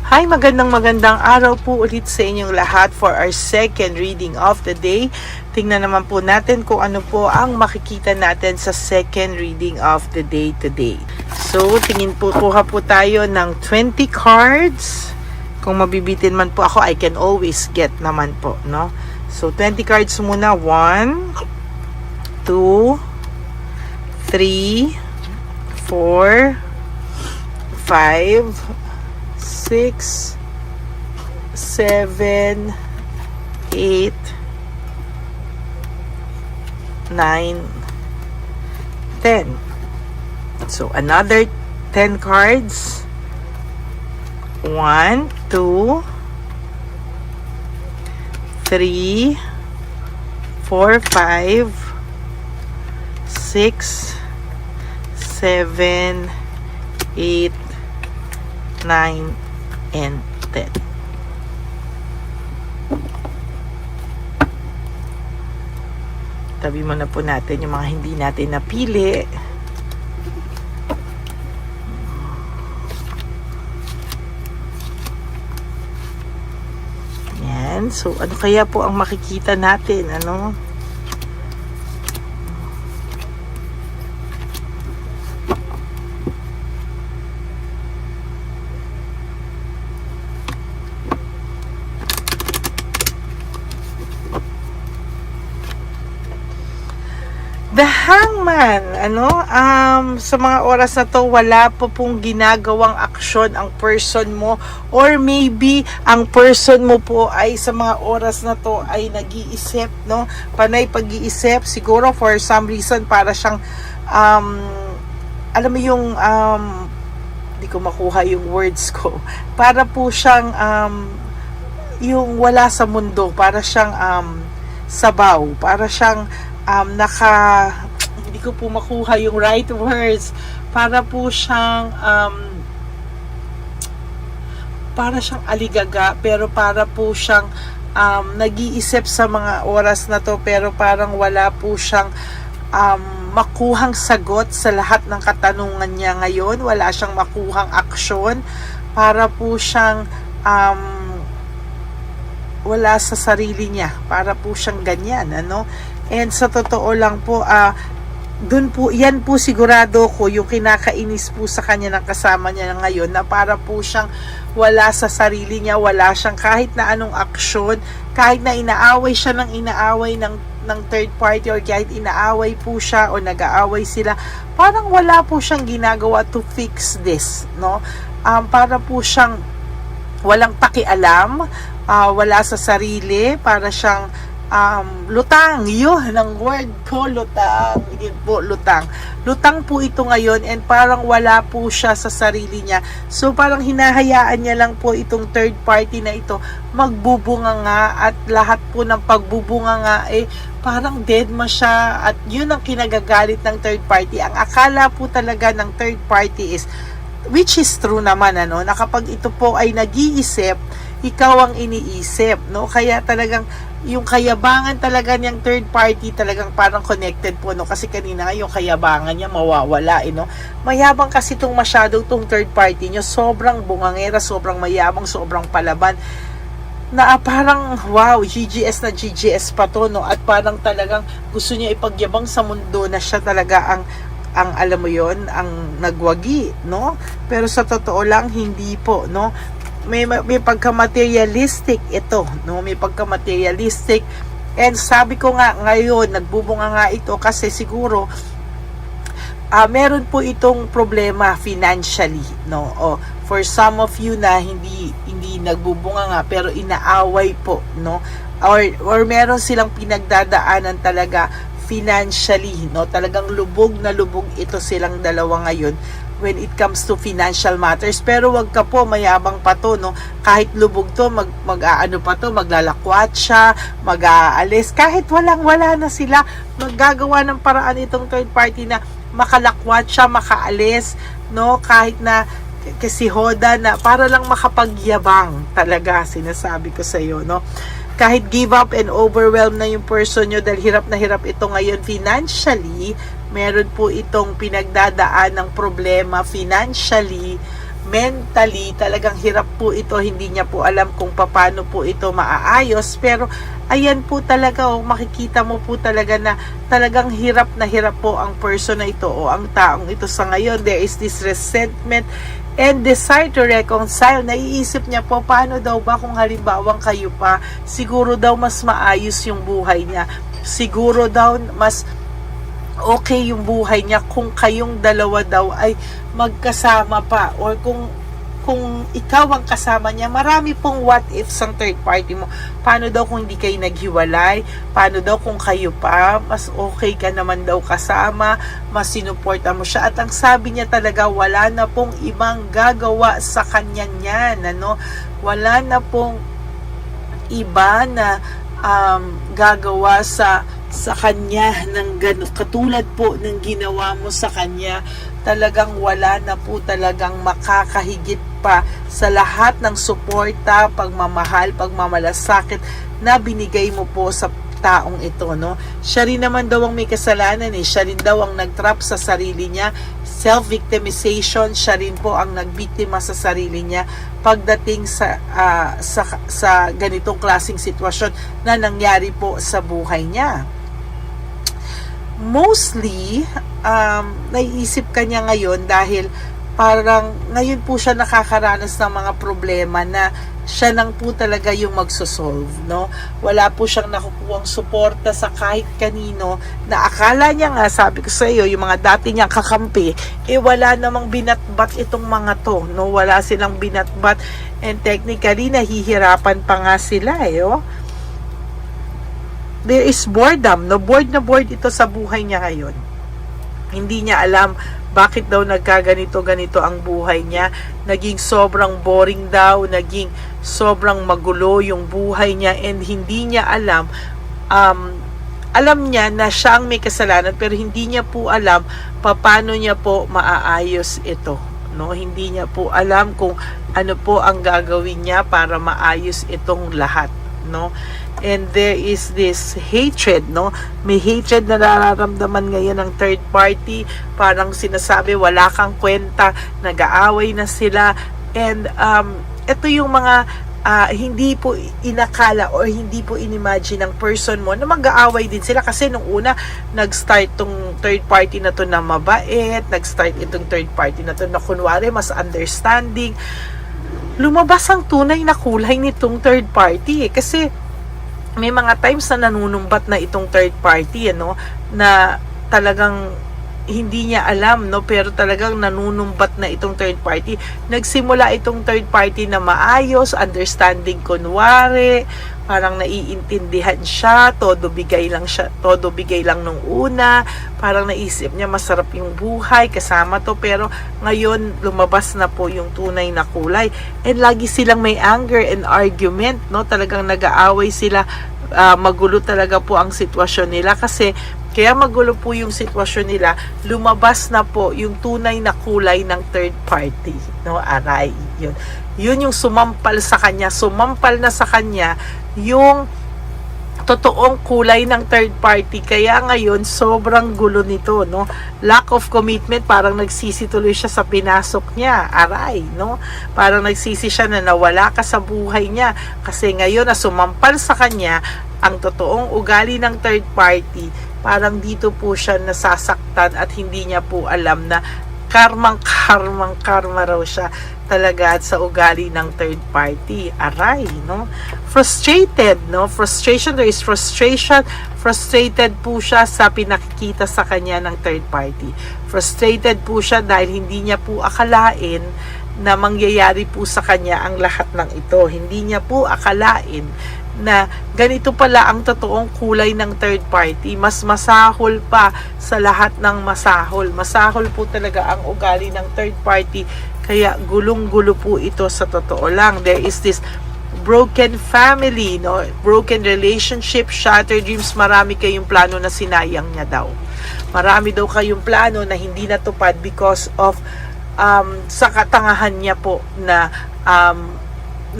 Hi, magandang araw po ulit sa inyong lahat for our second reading of the day. Tingnan naman po natin kung ano po ang makikita natin sa second reading of the day today. So, kuha po tayo ng 20 cards. Kung mabibitin man po ako, I can always get naman po, no? So, 20 cards muna. 1, 2, 3, 4, 5, 6, 7, 8, 9, 10. So, another 10 cards. 1, 2, 3, 4, 5, 6, 7, 8, 9, and 10. Tabi muna po natin yung mga hindi natin napili. Yan. So, ano kaya po ang makikita natin? Ano? The Hangman, sa mga oras na to, wala po pong ginagawang aksyon ang person mo, or maybe ang person mo po ay sa mga oras na to ay nag-iisip, no? Panay pag-iisip, siguro for some reason para siyang, alam mo yung, di ko makuha yung words ko, para po siyang, yung wala sa mundo, para siyang, sabaw, para siyang, hindi ko po makuha yung right words, para po siyang aligaga, pero para po siyang nag-iisip sa mga oras na to, pero parang wala po siyang makuhang sagot sa lahat ng katanungan niya ngayon, wala siyang makuhang aksyon, para po siyang wala sa sarili niya, para po siyang ganyan, ano? And sa totoo lang po, dun po, yan po sigurado ko yung kinakainis po sa kanya ng kasama niya ngayon, na para po siyang wala sa sarili niya, wala siyang kahit na anong aksyon, kahit na inaaway siya ng third party, or kahit inaaway po siya o nag-aaway sila, parang wala po siyang ginagawa to fix this, no? Para po siyang walang pakialam, wala sa sarili, para siyang lutang, yun ang word ko, lutang, yun po, lutang po ito ngayon, and parang wala po siya sa sarili niya. So parang hinahayaan niya lang po itong third party na ito magbubunga nga, at lahat po ng pagbubunga nga parang dead ma siya, at yun ang kinagagalit ng third party. Ang akala po talaga ng third party is, which is true naman, na kapag ito po ay nag-iisip, ikaw ang iniisip, no? Kaya talagang yung kayabangan talaga niyang third party talagang parang connected po, no? Kasi kanina nga yung kayabangan niya mawawala, no? Mayabang kasi itong masyado itong third party niyo, sobrang bungangera, sobrang mayabang, sobrang palaban, na parang wow, GGS na GGS pa to, no? At parang talagang gusto niya ipagyabang sa mundo na siya talaga ang alam mo yon, ang nagwagi, no? Pero sa totoo lang, hindi po, no? May pagka-materialistic ito, no? May pagka-materialistic, and sabi ko nga ngayon, nagbubunga nga ito kasi siguro meron po itong problema financially, no? For some of you na hindi nagbubunga nga, pero inaaway po, no? Or meron silang pinagdadaanan talaga financially, no? Talagang lubog na lubog ito silang dalawa ngayon when it comes to financial matters. Pero wag ka po, mayabang pa to, no? Kahit lubog to, maglalakwat siya, mag-aalis, kahit wala na sila, maggagawa ng paraan itong third party na makalakwat siya, makaalis, no? Kahit na kasi Hoda na para lang makapagyabang, talaga sinasabi ko sa iyo, no? Kahit give up and overwhelm na yung person nyo dahil hirap na hirap ito ngayon financially, meron po itong pinagdadaan ng problema financially, mentally talagang hirap po ito, hindi niya po alam kung paano po ito maaayos. Pero ayan po talaga, makikita mo po talaga na talagang hirap na hirap po ang person na ito o ang taong ito sa ngayon. There is this resentment and desire to reconcile. Naiisip niya po, paano daw ba kung halimbawang kayo pa, siguro daw mas maayos yung buhay niya, siguro daw mas okay yung buhay niya kung kayong dalawa daw ay magkasama pa, or kung ikaw ang kasama niya. Marami pong what if sa third party mo. Paano daw kung hindi kayo naghiwalay? Paano daw kung kayo pa? Mas okay ka naman daw kasama, mas sinuporta mo siya. At ang sabi niya talaga, wala na pong ibang gagawa sa kanya niyan, ano? Wala na pong iba na gagawa sa kanya ng katulad po ng ginawa mo sa kanya. Talagang wala na po talagang makakahigit pa sa lahat ng suporta, pagmamahal, pagmamalasakit na binigay mo po sa taong ito, no? Siya rin naman daw ang may kasalanan eh. Siya rin daw ang nagtrap sa sarili niya. Self-victimization, siya rin po ang nagbiktima sa sarili niya pagdating sa ganitong klaseng sitwasyon na nangyari po sa buhay niya. Mostly, naiisip ka niya ngayon dahil parang ngayon po siya nakakaranas ng mga problema na siya nang po talaga yung magsosolve, no? Wala po siyang nakukuhang suporta sa kahit kanino na akala niya nga, sabi ko sa iyo, yung mga dati niyang kakampi, wala namang binatbat itong mga to, no? Wala silang binatbat, and technically nahihirapan pa nga sila, oh. There is boredom, no? Bored na bored ito sa buhay niya ngayon. Hindi niya alam bakit daw nagkaganito-ganito ang buhay niya. Naging sobrang boring daw, naging sobrang magulo yung buhay niya, and hindi niya alam. Alam niya na siya ang may kasalanan, pero hindi niya po alam paano niya po maaayos ito, no? Hindi niya po alam kung ano po ang gagawin niya para maayos itong lahat, no? And there is this hatred, no? May hatred na nararamdaman ngayon ng third party. Parang sinasabi, wala kang kwenta, nag-aaway na sila. And ito yung mga hindi po inakala or hindi po inimagine ng person mo na mag-aaway din sila. Kasi nung una, nag-start tong third party na to na mabait, nag-start itong third party na to na kunwari mas understanding. Lumabas ang tunay na kulay nitong third party, kasi may mga times na nanunumbat na itong third party, ano, na talagang hindi niya alam, no, pero talagang nanunumbat na itong third party. Nagsimula itong third party na maayos, understanding, kunwari, parang naiintindihan siya, todo bigay lang nung una, parang naisip niya masarap yung buhay kasama to, pero ngayon lumabas na po yung tunay na kulay, and lagi silang may anger and argument, no? Talagang nag-aaway sila, magulo talaga po ang sitwasyon nila, kasi kaya magulo po yung sitwasyon nila, lumabas na po yung tunay na kulay ng third party, no? Aray, yun yung sumampal na sa kanya yung totoong kulay ng third party. Kaya ngayon sobrang gulo nito, no? Lack of commitment, parang nagsisi tuloy siya sa pinasok niya. Aray, no? Parang nagsisi siya na nawala ka sa buhay niya, kasi ngayon na sumampal sa kanya ang totoong ugali ng third party. Parang dito po siya nasasaktan at hindi niya po alam na karma raw siya talaga sa ugali ng third party. Aray, no? Frustrated, no? Frustration, there is frustration. Frustrated po siya sa pinakikita sa kanya ng third party. Frustrated po siya dahil hindi niya po akalain na mangyayari po sa kanya ang lahat ng ito. Hindi niya po akalain na ganito pala ang totoong kulay ng third party. Mas masahol pa sa lahat ng masahol. Masahol po talaga ang ugali ng third party. Kaya gulong-gulo po ito sa totoo lang. There is this broken family, no? Broken relationship, shattered dreams. Marami kayong plano na sinayang niya daw. Marami daw kayong plano na hindi natupad because of sa katangahan niya po na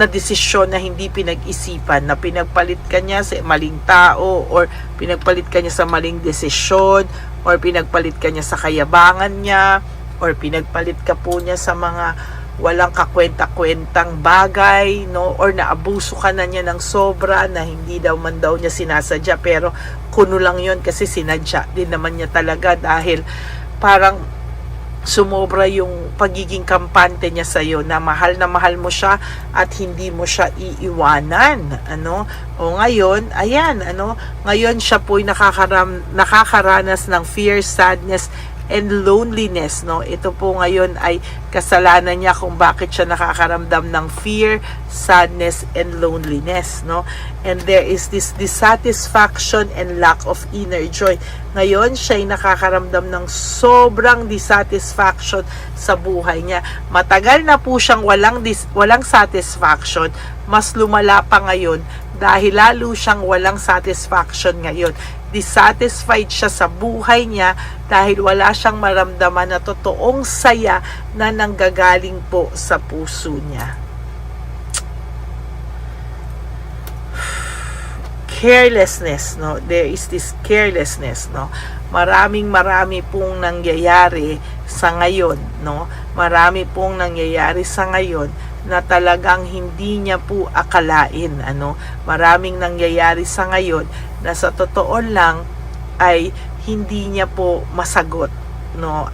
desisyon na hindi pinag-isipan, na pinagpalit ka niya sa maling tao, or pinagpalit ka niya sa maling desisyon, or pinagpalit ka niya sa kayabangan niya, or pinagpalit ka po niya sa mga walang kakwenta-kwentang bagay, no, or naabuso ka na niya ng sobra na hindi daw man daw niya sinasadya, pero kuno lang yon kasi sinadya din naman niya talaga dahil parang sumobra yung pagiging kampante niya sa iyo na mahal mo siya at hindi mo siya iiwanan, ano. O ngayon, ayan, ano, ngayon siya po'y nakakaranas ng fear, sadness, and loneliness, no. Ito po ngayon ay kasalanan niya kung bakit siya nakakaramdam ng fear, sadness, and loneliness, no. And there is this dissatisfaction and lack of inner joy. Ngayon siya ay nakakaramdam ng sobrang dissatisfaction sa buhay niya. Matagal na po siyang walang satisfaction, mas lumala pa ngayon dahil lalo siyang walang satisfaction ngayon. Dissatisfied siya sa buhay niya dahil wala siyang maramdaman na totoong saya na nanggagaling po sa puso niya. Carelessness, no? There is this carelessness, no? Marami pong nangyayari sa ngayon, no? Marami pong nangyayari sa ngayon na talagang hindi niya po akalain, ano. Maraming nangyayari sa ngayon na sa totoo lang ay hindi niya po masagot, no.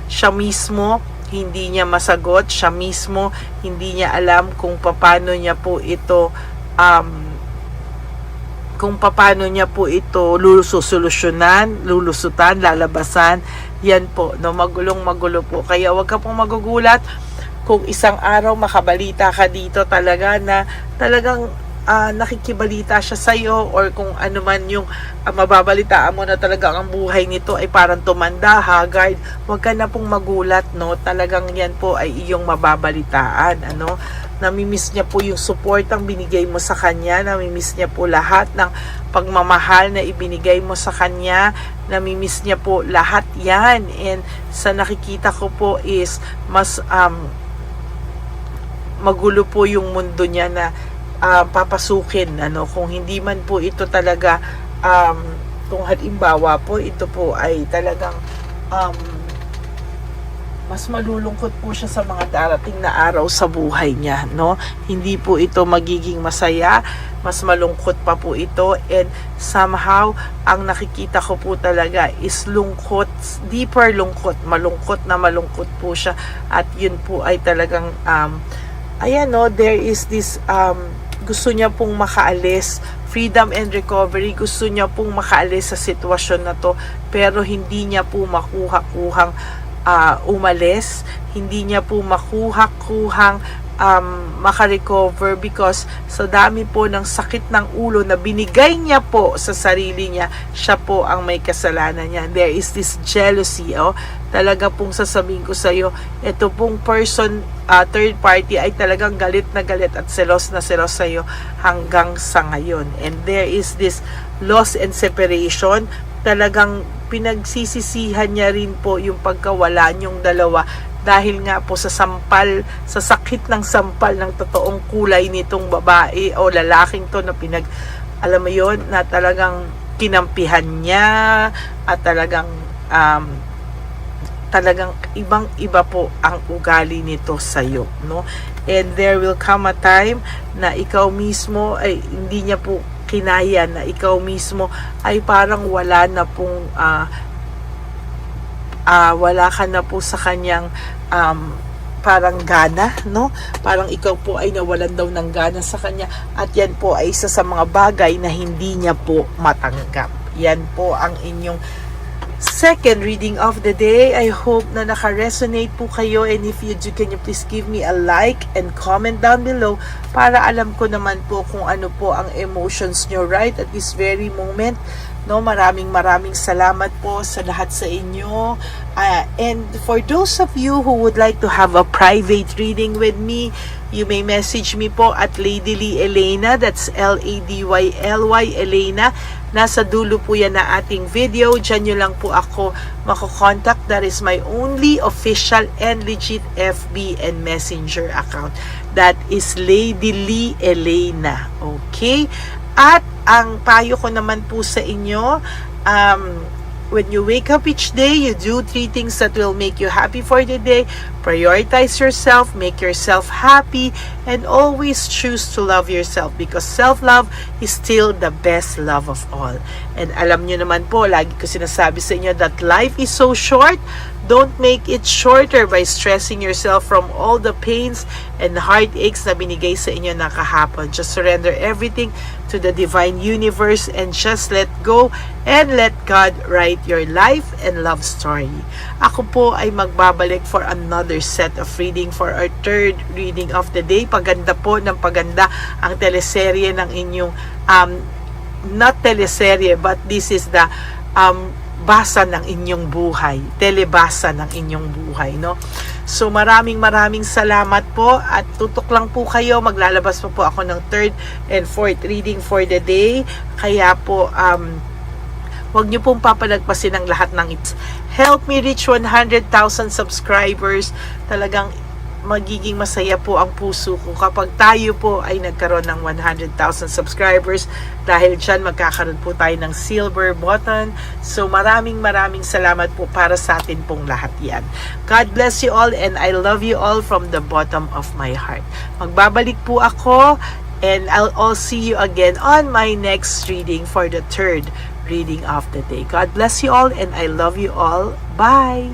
Siya mismo hindi niya masagot, siya mismo hindi niya alam kung paano niya po ito lulusutan, lalabasan. Yan po, no, magulo po. Kaya wag ka pong magugulat kung isang araw makabalita ka dito talaga na talagang nakikibalita siya sa iyo, or kung ano man yung mababalitaan mo na talagang ang buhay nito ay parang tumanda, haggard. Huwag ka na pong magulat, no. Talagang yan po ay iyong mababalitaan, ano. Namimiss niya po yung support ang binigay mo sa kanya, namimiss niya po lahat ng pagmamahal na ibinigay mo sa kanya, namimiss niya po lahat yan. And sa nakikita ko po is mas magulo po yung mundo niya na papasukin, ano. Kung hindi man po ito talaga kung halimbawa po ito po ay talagang mas malulungkot po siya sa mga darating na araw sa buhay niya, no. Hindi po ito magiging masaya, mas malungkot pa po ito. And somehow ang nakikita ko po talaga is lungkot, deeper lungkot, malungkot po siya. At yun po ay talagang ayan, no, there is this gusto niya pong makaalis, freedom and recovery, gusto niya pong makaalis sa sitwasyon na to, pero hindi niya po makuhang umalis, hindi niya po makuhang makarecover because sa dami po ng sakit ng ulo na binigay niya po sa sarili niya, siya po ang may kasalanan niya. There is this jealousy, talaga pong sasabihin ko sa iyo, ito pong person, third party ay talagang galit na galit at selos na selos sa iyo hanggang sa ngayon. And there is this loss and separation, talagang pinagsisisihan niya rin po yung pagkawala niyong dalawa dahil nga po sa sakit ng sampal ng totoong kulay nitong babae o lalaking to na alam mo yon, na talagang kinampihan niya at talagang ibang-iba po ang ugali nito sa iyo, no. And there will come a time na ikaw mismo ay hindi niya po kinaya, na ikaw mismo ay parang wala ka na po sa kanyang parang gana, no? Parang ikaw po ay nawalan daw ng gana sa kanya, at yan po ay isa sa mga bagay na hindi niya po matanggap. Yan po ang inyong second reading of the day. I hope na naka-resonate po kayo, and if you do, can you please give me a like and comment down below para alam ko naman po kung ano po ang emotions nyo right at this very moment, no. Maraming salamat po sa lahat sa inyo, and for those of you who would like to have a private reading with me, you may message me po at Lady Lee Elena, that's LADYLY Elena. Nasa dulo po yan na ating video. Diyan nyo lang po ako makokontak. That is my only official and legit FB and Messenger account. That is Lady Lee Elena. Okay? At ang payo ko naman po sa inyo, when you wake up each day, you do 3 things that will make you happy for the day. Prioritize yourself, make yourself happy, and always choose to love yourself because self-love is still the best love of all. And alam nyo naman po, lagi ko sinasabi sa inyo that life is so short. Don't make it shorter by stressing yourself from all the pains and heartaches na binigay sa inyo na kahapon. Just surrender everything to the divine universe and just let go and let God write your life and love story. Ako po ay magbabalik for another set of reading for our third reading of the day. Paganda po ng paganda ang teleserye ng inyong not teleserye but this is the basa ng inyong buhay, telebasa ng inyong buhay, no? So maraming salamat po at tutok lang po kayo, maglalabas po ako ng third and fourth reading for the day, kaya po wag niyo pong papalagpasin ang lahat ng it. Help me reach 100,000 subscribers. Talagang magiging masaya po ang puso ko kapag tayo po ay nagkaroon ng 100,000 subscribers. Dahil dyan magkakaroon po tayo ng silver button. So maraming salamat po para sa atin pong lahat yan. God bless you all and I love you all from the bottom of my heart. Magbabalik po ako and I'll see you again on my next reading for the third reading of the day. God bless you all and I love you all. Bye!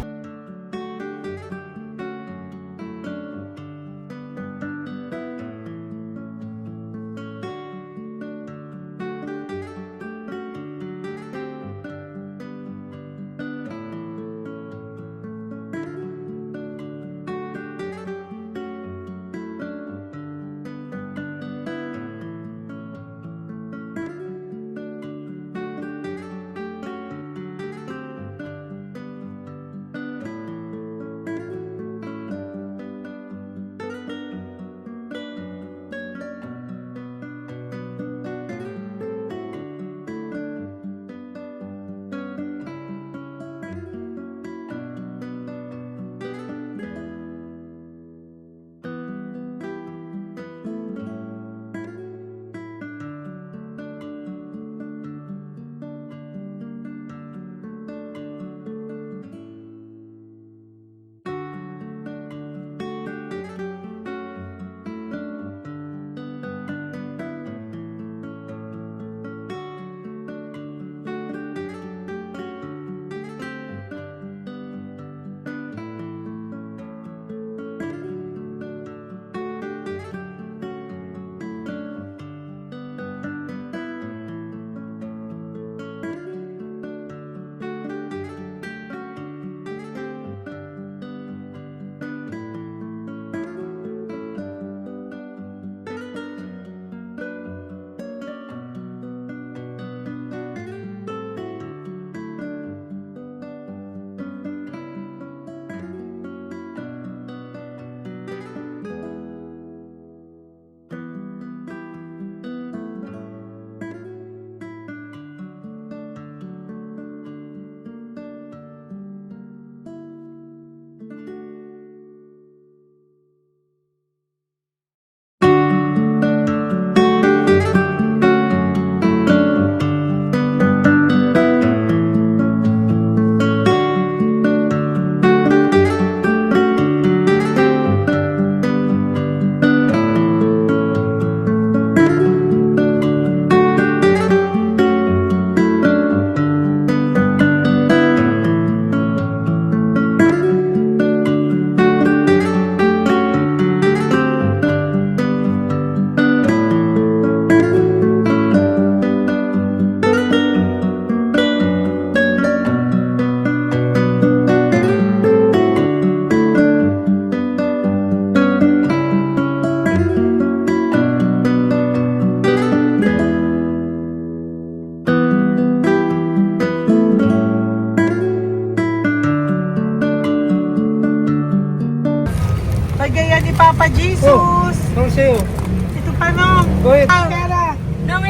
Papa Jesus! Ano sa'yo? Ito pa no? Go ahead. Pera!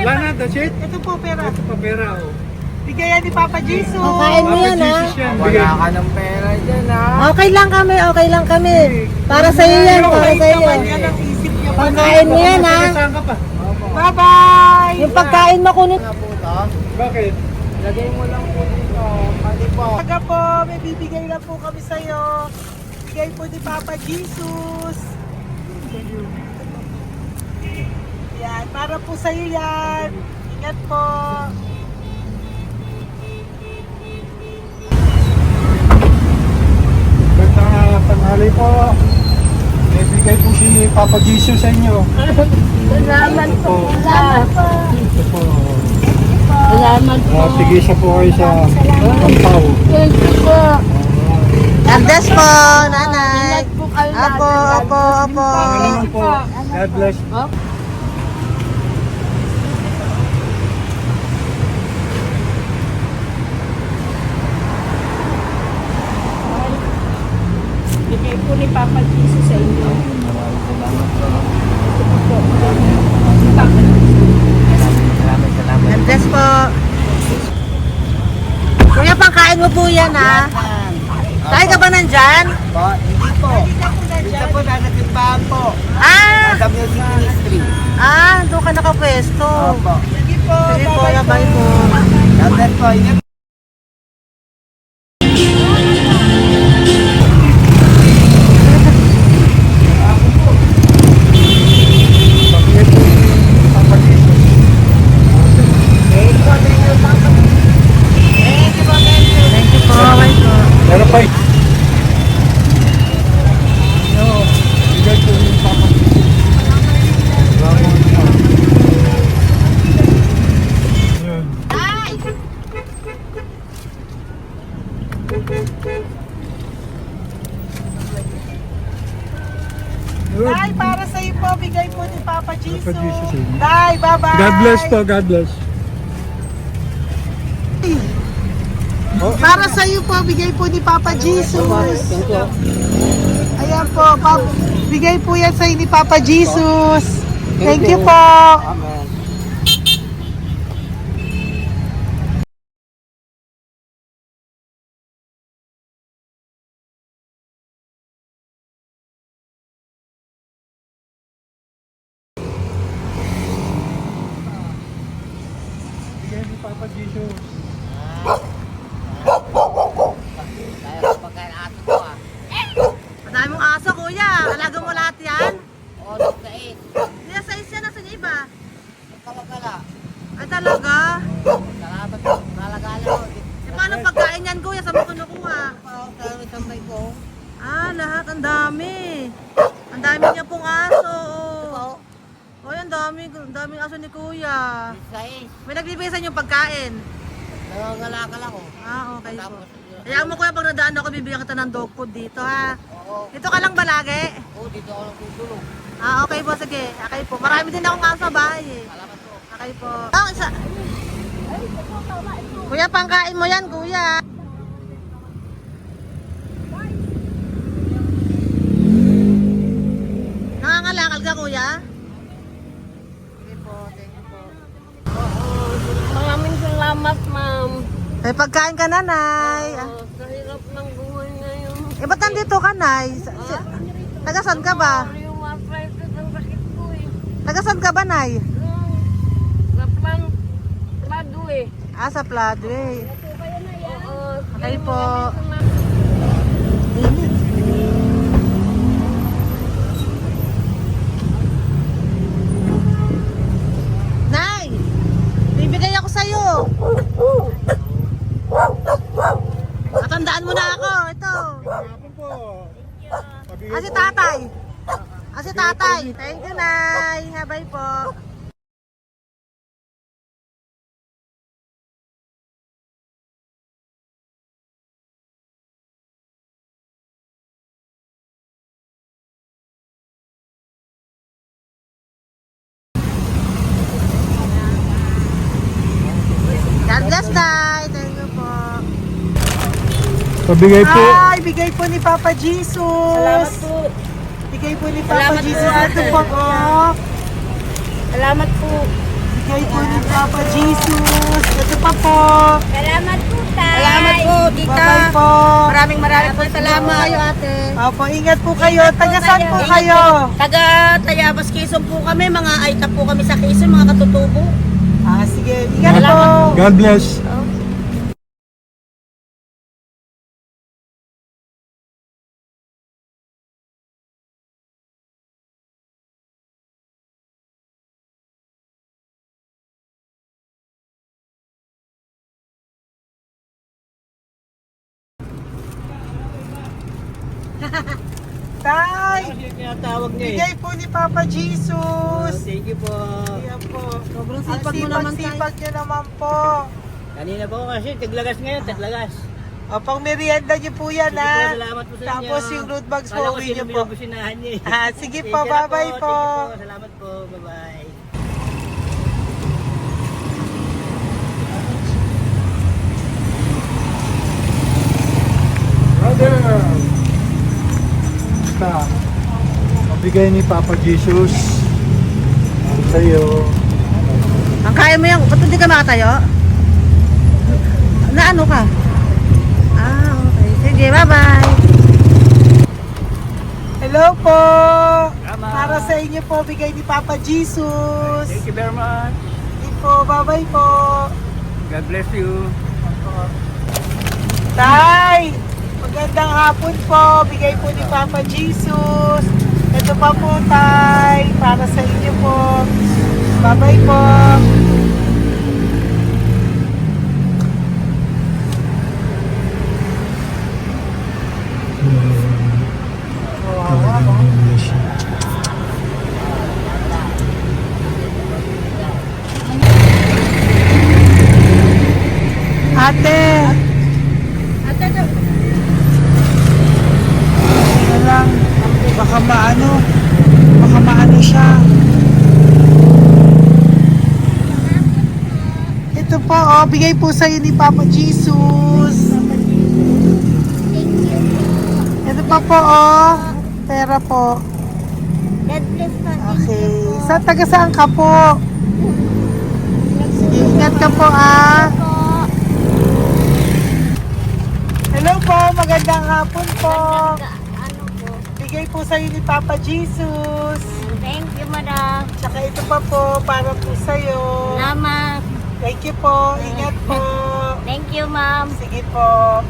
Wala na, that's it? Ito po pera. Ito pa pera, oh. Bigayan ni Papa Jesus! Kain mo yan, ha? Wala ka ng pera dyan, ha? Okay lang kami. Para sa iyo yan, para sa iyo. Yan ang isip niya pa. Pagkain mo yan, ha? Saan ka pa? Bye-bye! Yung pagkain makunit. Bakit? Lagay mo lang po dito. Pati po. Taga po, may bibigay lang po kami sa'yo. bigay po ni Papa Jesus. Yan, para po sa'yo yan. Ingat po. Gandang tanghali po. May bigay po si Papa Jesus sa inyo. Salamat po. Salamat po. Ito po. Salamat po. Tigisa po kayo sa Pampaw. Thank you po. God bless po, nanay. Ingat po kayo lahat. Apo, apo, apo. Panginoon po. God bless. Bigay po ni Papa Jesus sa inyo. God bless po. Kuya, pangkain mo po yan, ha? Kain ka ba nandyan? Hindi po. Dito po, nasa timbahan po. Ah! Sa music ministry. Doon ka nakapwesto. Opo. Sige po, bye po. Dapat po, ingat. Pabigay po ni Papa Jesus. Thank you po, bye po. Meron pa bigay po ni Papa Jesus. Yun. Day, para sa iyo po, bigay po ni Papa Jesus. Papa Jesus, eh. Day, bye-bye. God bless po, God bless. Para sa iyo po, bigay po ni Papa Jesus. Ayan po, bigay po yan sa iyo ni Papa Jesus. Thank you po. Amen. Bigay ni Papa Jesus. Madami mong aso, kuya. Alaga mo lahat yan. O, nagkait. Hindi, sa isya, nasa niya iba. Kalagala. Ay, talaga. Salamat po. Nalagala ko. E, paano pagkain yan, kuya? Saan mo kinukuha? Sa tambay ko. Lahat. Ang dami. Ang dami niya pong aso. Po. Ang daming aso ni kuya. Sais. May nagbibigay sa inyo pagkain. Nangangalakal ako. Okay po. Tapos, Hayaan mo kuya, pag nadaan ako, bibigyan kita ng dog food dito, ha? oo. Dito ka lang ba lagi? Dito ako nagtutulog. Okay po, sige. Okay po. Marami din akong aso sa bahay, eh. Salamat po. Okay po. Isa. Kuya, pangkain mo yan, kuya. Nangangalakal ka, kuya? Sige po, thank you po. Maraming salamat, ma'am. May pagkain ka, nanay. Sa hirap ng buhay ngayon. Ba't nandito ka, nay? Tagasan ka ba? Yung arthritis ang sakit ko eh. Tagasan ka ba, nay? Sa plado eh. Sa Pladway. Oo. Okay po. Nay! Bibigay ako sa'yo. Natandaan mo na ako. Ito. Ako po. Pabigay Si po. tatay. Si tatay. Thank you, Nay. Habay po. God bless, Tay. Thank you po. Pabigay po. Ay, bigay po ni Papa Jesus. Salamat po. Bigay po ni Papa Salamat Jesus. po, Ito ate. po, oh. Salamat po. Bigay po ni Papa Jesus. Ito pa po. Salamat po, tay. Salamat po, Bye-bye po. Maraming po salamat. Kayo, ate. Opo, ingat po kayo. Taga saan po kayo? Taga Tayabas, Quezon po kami. Mga aita po kami sa Quezon, mga katutubo. Sige, ingat po. God bless. Tay, Kasi yung tinatawag niya eh. bigay po ni Papa Jesus. Thank you po. Ayan po. Sobrang Ang sipag mo naman tayo. sipag niyo naman po. Kanina po kasi, taglagas ngayon, taglagas. O, pang merienda niyo po yan, Sige po, ha? salamat po sa inyo. Tapos yung root bags po, Kala ko uwi niyo sino po. binubusinahan niya eh. Ah, sige Thank po, you na bye-bye po. Thank you po, salamat po, bye-bye. Brother! Basta, mabigay ni Papa Jesus ang sa'yo. Ang kaya mo yan, ba't hindi ka makatayo? Na ano ka? Ah, okay. Sige, bye-bye. Hello po. Tama. Para sa inyo po, bigay ni Papa Jesus. Thank you very much. Sige po, bye-bye po. God bless you. Tay, magandang hapon po. Bigay po ni Papa Jesus. Ito pa po, Tay. Para sa inyo po. Bye-bye po. Ate, Ate, ano lang, baka maano siya. Ito po, oh, bigay po sa'yo ni Papa Jesus. Ito pa po, oh, pera po. God bless po. Okay, taga saan ka po? Sige, ingat ka po, ah. Hello po, magandang hapon po. Ano po? Bigay po sa'yo ni Papa Jesus. Thank you, madam. Tsaka ito pa po, para po sa'yo. Salamat. Thank you po, ingat po. Thank you, ma'am. Sige po.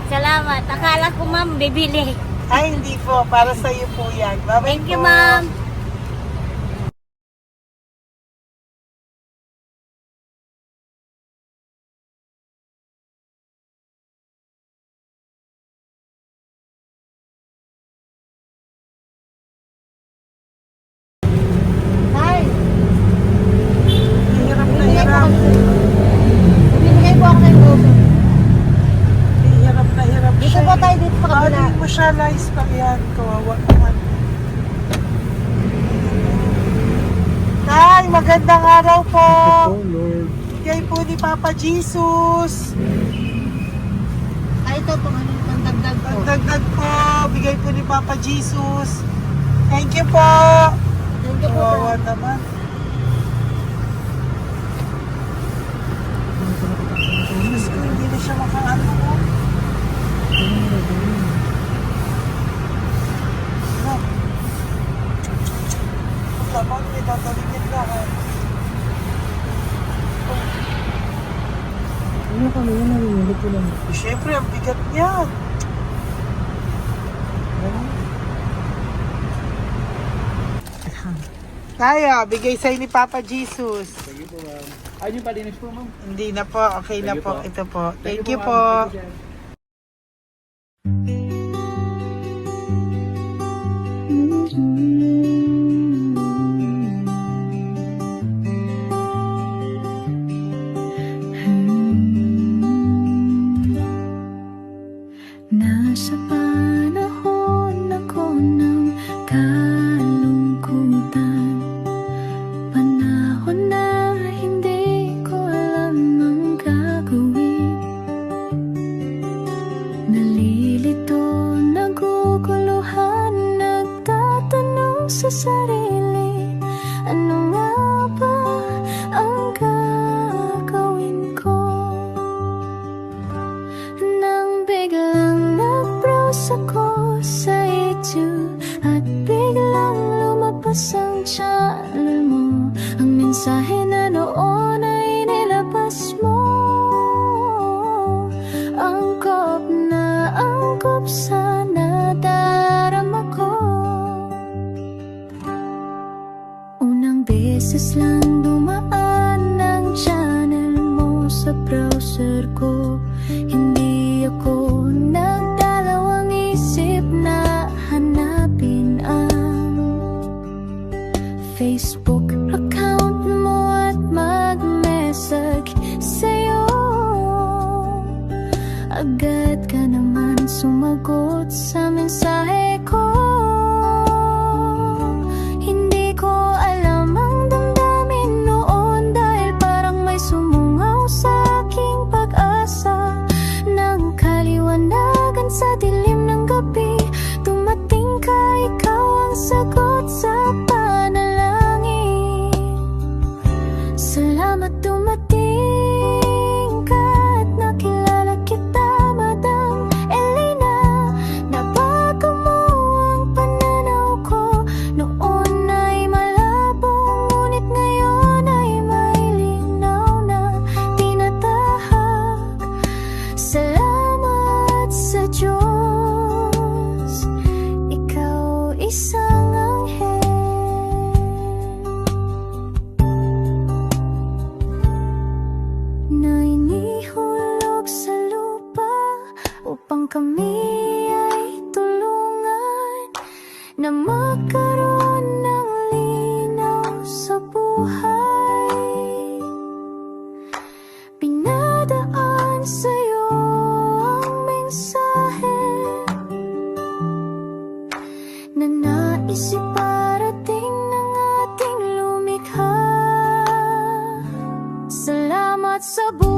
Salamat. Akala ko, ma'am, bibili. Ay, hindi po, para sa'yo po yan. Bye-bye Thank you, po. ma'am. Hi. Hirap na hirap. Bibigay po ako ng goso. Hirap na hirap Dito siya. po tayo dito sa kabila. Ano mo siya, lies pa yan. Kawawa naman. Hi, magandang araw po. Oh Lord. Bigay po ni Papa Jesus. Ay, ito po, ano, pang-dagdag po. Dagdag po, bigay po ni Papa Jesus. Thank you po. Thank you po, Kawawa ma'am. naman. Diyos ko, hindi na siya makaano mo. Ano? Tama, may tataligid lahat. Ano kami yun? Narinig ko lang. Siyempre, ang bigat niyan. Kaya, bigay sa'yo ni Papa Jesus. Thank you po, ma'am. Ay, yung palinis po, ma'am. Hindi na po, okay na Thank you po. po. Ito po. Thank you po. ma'am. Thank you, sir. Nasa panahon ako ng kalungkutan, panahon na hindi ko alam ang gagawin. Nalilito, naguguluhan, nagtatanong sa sarili, ano nga ba ang gagawin ko? Nang biglang nag-browse ako sa YouTube at biglang lumabas ang channel mo, ang mensahe na noon ay nilabas mo. Angkop sa nadarama ko. Unang beses lang dumaan ang channel mo sa browser ko. Hindi ako nagdalawang isip Facebook account mo at mag-message sa'yo. Agad ka naman sumagot sa mensahe ko. Hindi ko alam ang damdamin noon, dahil parang may sumungaw sa aking pag-asa. Nang kaliwanagan sa dilim ng gabi, dumating ka, ikaw ang sagot sa panalangin. Salamat dumating ka at nakilala kita, Madam Elena. Nabago mo ang pananaw ko. Noon ay malabo, ngunit ngayon ay may linaw na tinatahak. Salamat sa Diyos, ikaw isang anghel na inihulog sa lupa upang kami ay tulungan na magkaroon ng linaw sa buhay. Pinadaan sa'yo ang mensahe na nais iparating ng ating lumikha. Salamat sa buhay.